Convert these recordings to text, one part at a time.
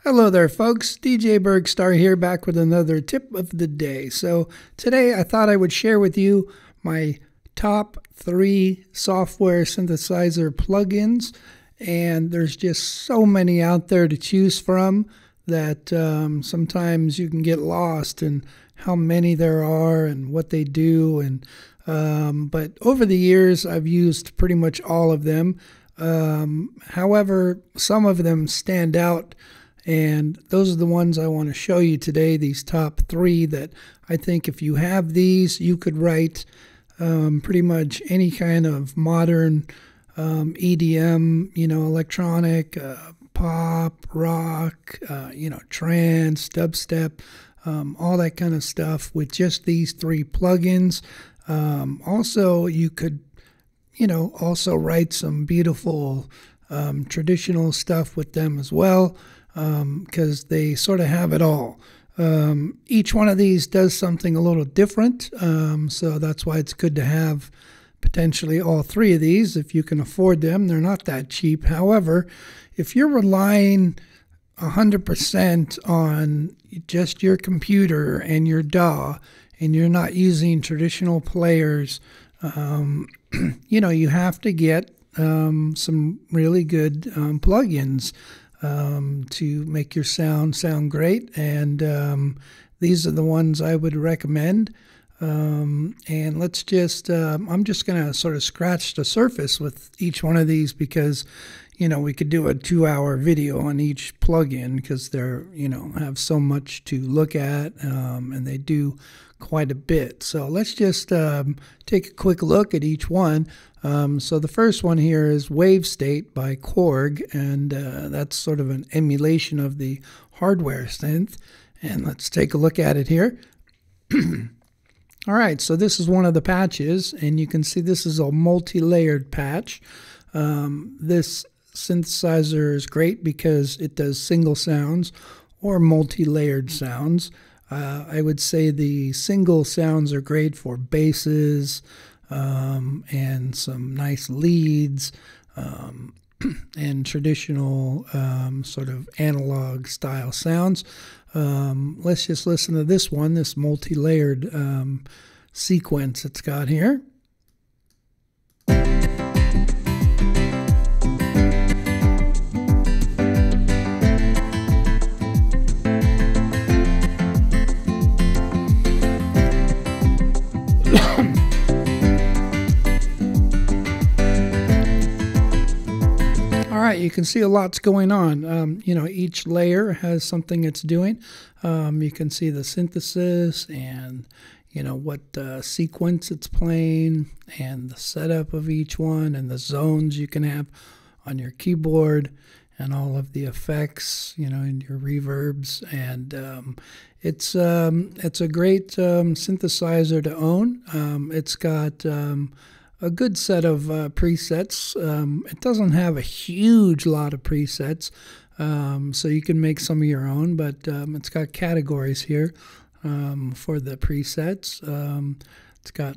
Hello there folks, DJBURGSTARRE here, back with another tip of the day. So today I thought I would share with you my top 3 software synthesizer plugins, and there's just so many out there to choose from that sometimes you can get lost in how many there are and what they do. But over the years I've used pretty much all of them. However, some of them stand out, and those are the ones I want to show you today, these top 3 that I think if you have these, you could write pretty much any kind of modern EDM, electronic, pop, rock, trance, dubstep, all that kind of stuff with just these 3 plugins. Also, you could, also write some beautiful traditional stuff with them as well, because they sort of have it all. Each one of these does something a little different, so that's why it's good to have potentially all 3 of these if you can afford them. They're not that cheap. However, if you're relying 100% on just your computer and your DAW, and you're not using traditional players, you have to get some really good plugins to make your sound great, and these are the ones I would recommend. And let's just I'm just gonna sort of scratch the surface with each one of these, because we could do a 2-hour video on each plugin, because they're have so much to look at, and they do quite a bit. So let's just take a quick look at each one. So the first one here is WaveState by Korg, and that's sort of an emulation of the hardware synth. And let's take a look at it here. All right, so this is one of the patches, and you can see this is a multi-layered patch. This synthesizer is great because it does single sounds or multi-layered sounds. I would say the single sounds are great for basses and some nice leads and traditional sort of analog style sounds. Let's just listen to this one, this multi-layered sequence it's got here. You can see a lot's going on. Each layer has something it's doing. You can see the synthesis and what sequence it's playing, and the setup of each one, and the zones you can have on your keyboard, and all of the effects, and your reverbs. And it's a great synthesizer to own. It's got a good set of presets. It doesn't have a huge lot of presets, so you can make some of your own, but it's got categories here for the presets. It's got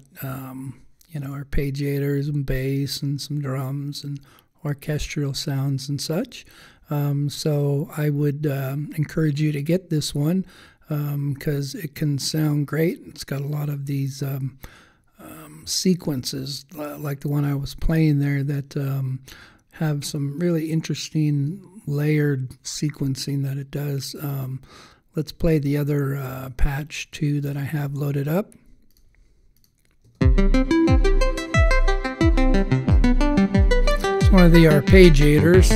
arpeggiators and bass and some drums and orchestral sounds and such. So I would encourage you to get this one, because it can sound great. It's got a lot of these sequences like the one I was playing there that have some really interesting layered sequencing that it does. Let's play the other patch too that I have loaded up. It's one of the arpeggiators.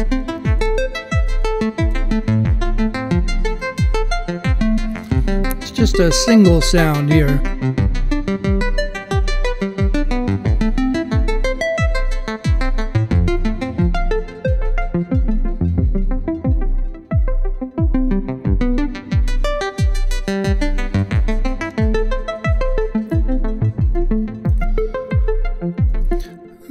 It's just a single sound here.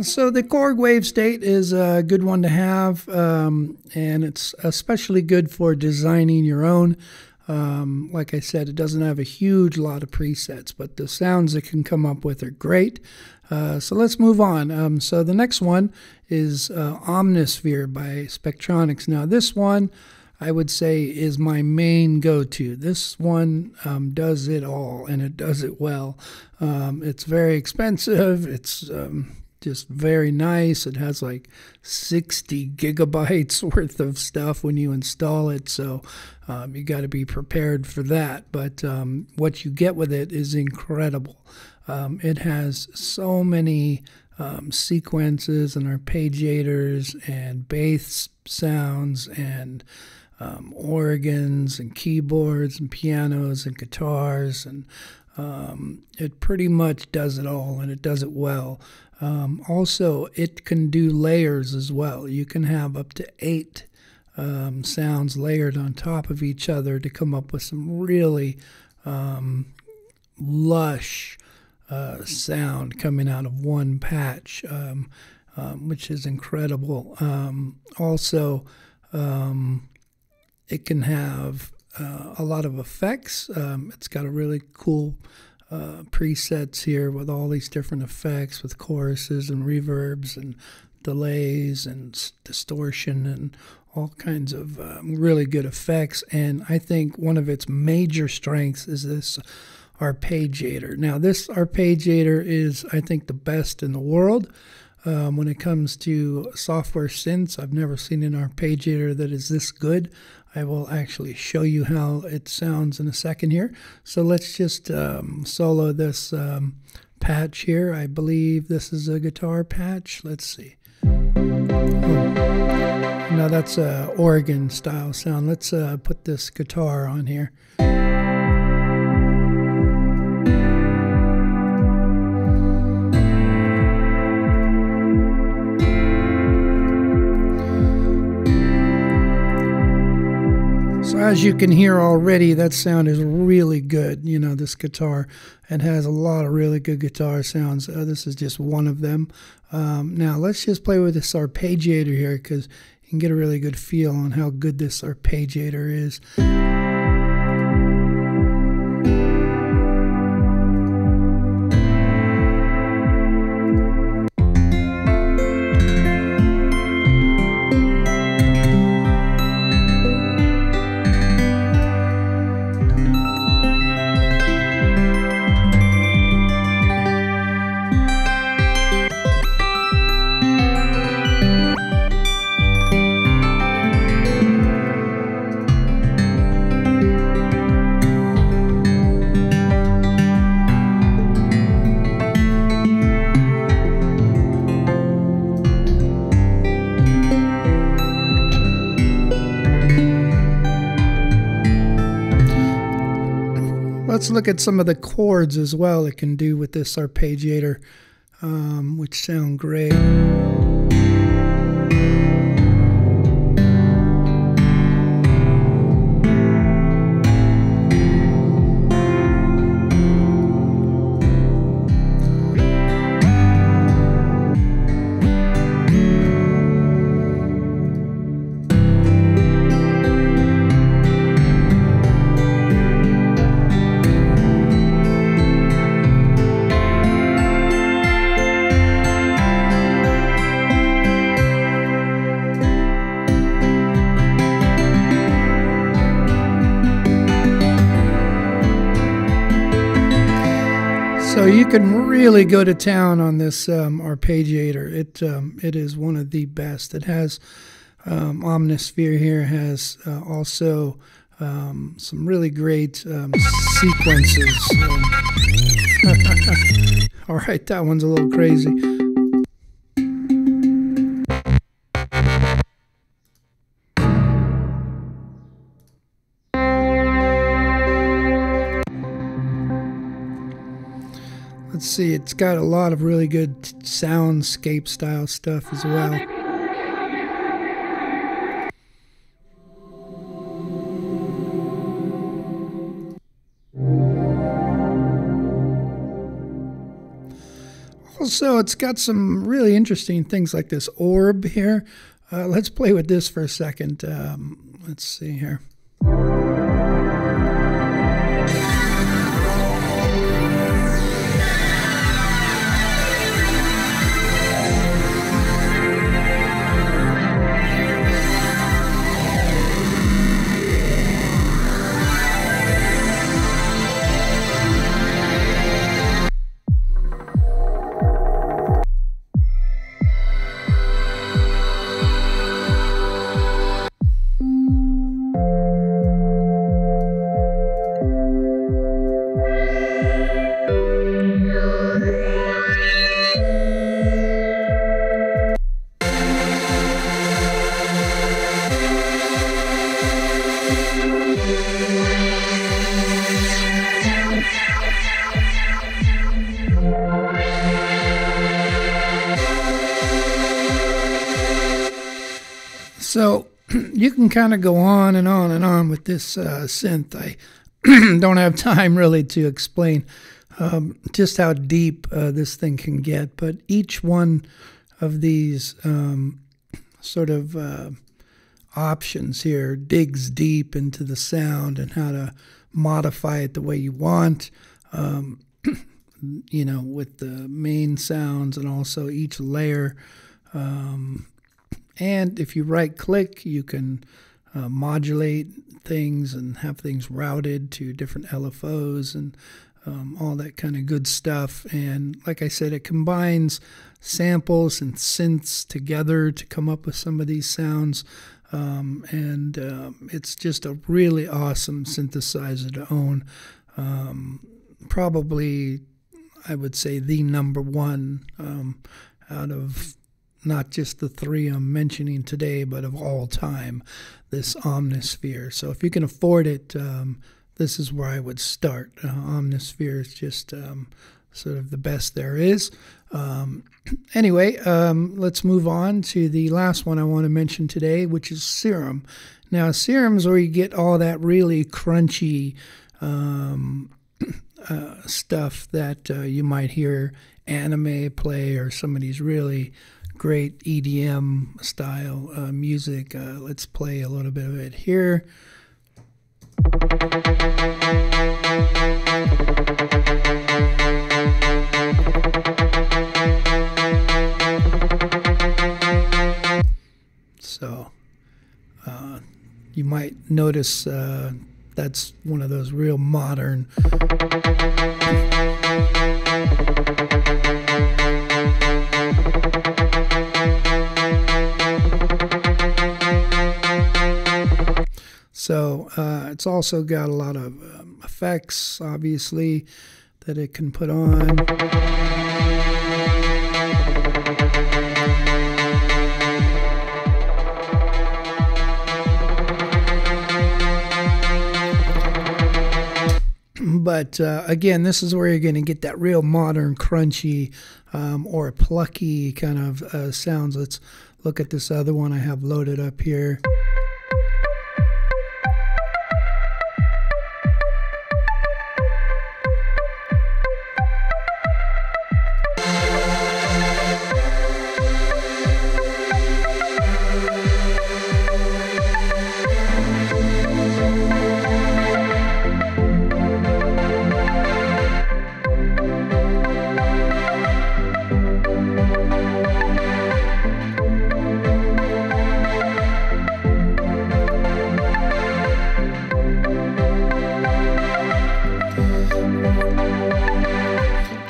So the Korg WaveState is a good one to have, and it's especially good for designing your own. Like I said, it doesn't have a huge lot of presets, but the sounds it can come up with are great. So let's move on. So the next one is Omnisphere by Spectronics. Now this one I would say is my main go-to. This one does it all, and it does it well. It's very expensive. It's just very nice. It has like 60 gigabytes worth of stuff when you install it, so you got to be prepared for that. But what you get with it is incredible. It has so many sequences and arpeggiators and bass sounds and organs and keyboards and pianos and guitars, and it pretty much does it all, and it does it well. Also, it can do layers as well. You can have up to 8 sounds layered on top of each other to come up with some really lush sound coming out of one patch, which is incredible. Also, it can have a lot of effects. It's got a really cool presets here with all these different effects with choruses and reverbs and delays and distortion and all kinds of really good effects. And I think one of its major strengths is this arpeggiator. Now, this arpeggiator is, I think, the best in the world. When it comes to software synths, I've never seen an arpeggiator that is this good. I will actually show you how it sounds in a second here. So let's just solo this patch here. I believe this is a guitar patch. Let's see. No, that's an organ style sound. Let's put this guitar on here. So as you can hear already, that sound is really good. You know, this guitar, it has a lot of really good guitar sounds. This is just one of them. Now let's just play with this arpeggiator here, because you can get a really good feel on how good this arpeggiator is. Let's look at some of the chords as well it can do with this arpeggiator, which sound great. So you can really go to town on this arpeggiator. It is one of the best. It has Omnisphere here, has also some really great sequences. All right, that one's a little crazy. Let's see, it's got a lot of really good soundscape style stuff as well. Also, it's got some really interesting things like this orb here. Let's play with this for a second. Let's see here. So you can kind of go on and on and on with this synth. I don't have time really to explain just how deep this thing can get, but each one of these sort of options here digs deep into the sound and how to modify it the way you want, you know, with the main sounds and also each layer. And if you right click, you can modulate things and have things routed to different LFOs and all that kind of good stuff. And like I said, it combines samples and synths together to come up with some of these sounds. It's just a really awesome synthesizer to own. Probably, I would say, the number one out of not just the three I'm mentioning today, but of all time, this Omnisphere. So if you can afford it, this is where I would start. Omnisphere is just sort of the best there is. Anyway, let's move on to the last one I want to mention today, which is Serum. Now, Serum is where you get all that really crunchy stuff that you might hear anime play or some of these really great EDM style music. Let's play a little bit of it here. So you might notice that's one of those real modern So it's also got a lot of effects, obviously, that it can put on. But again, this is where you're going to get that real modern, crunchy, or plucky kind of sounds. Let's look at this other one I have loaded up here.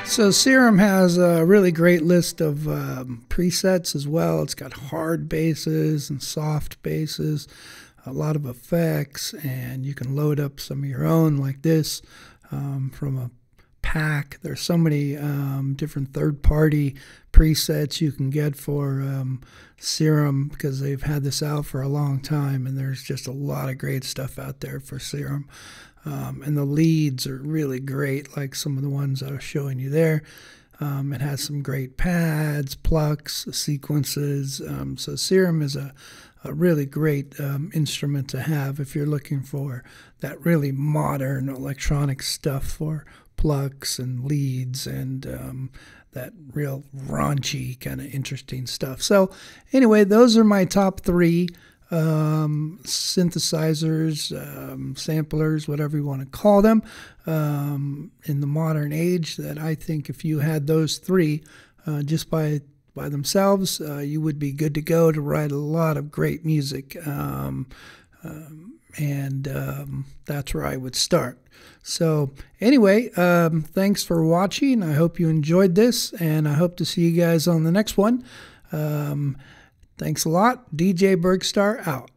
So Serum has a really great list of presets as well. It's got hard basses and soft basses, a lot of effects, and you can load up some of your own like this from a pack. There's so many different third-party presets you can get for Serum because they've had this out for a long time, and there's just a lot of great stuff out there for Serum. And the leads are really great, like some of the ones I was showing you there. It has some great pads, plucks, sequences. So Serum is a really great instrument to have if you're looking for that really modern electronic stuff for plucks and leads and that real raunchy kind of interesting stuff. So anyway, those are my top three synthesizers, samplers, whatever you want to call them, in the modern age, that I think if you had those three just by themselves, you would be good to go to write a lot of great music. That's where I would start. So anyway, thanks for watching. I hope you enjoyed this, and I hope to see you guys on the next one. Thanks a lot. DJ Burgstarre out.